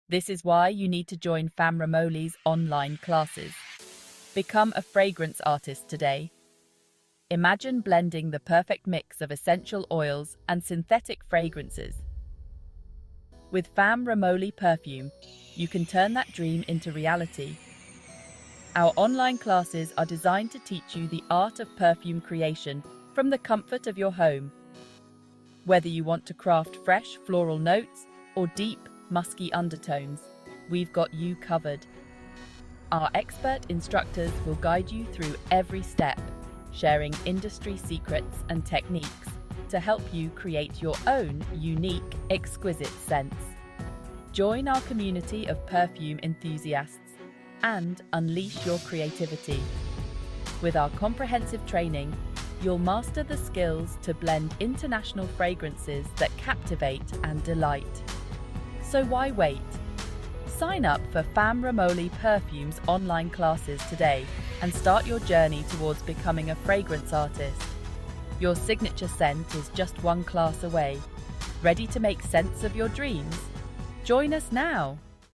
This is why you need to join Fam Ramoli's online classes. Become a fragrance artist today. Imagine blending the perfect mix of essential oils and synthetic fragrances. With Fam Ramoli Perfume, you can turn that dream into reality. Our online classes are designed to teach you the art of perfume creation from the comfort of your home. Whether you want to craft fresh floral notes or deep, musky undertones, we've got you covered. Our expert instructors will guide you through every step, sharing industry secrets and techniques to help you create your own unique, exquisite scents. Join our community of perfume enthusiasts and unleash your creativity. With our comprehensive training, you'll master the skills to blend international fragrances that captivate and delight. So why wait? Sign up for Fam Ramoli Perfume's online classes today and start your journey towards becoming a fragrance artist. Your signature scent is just one class away. Ready to make sense of your dreams? Join us now!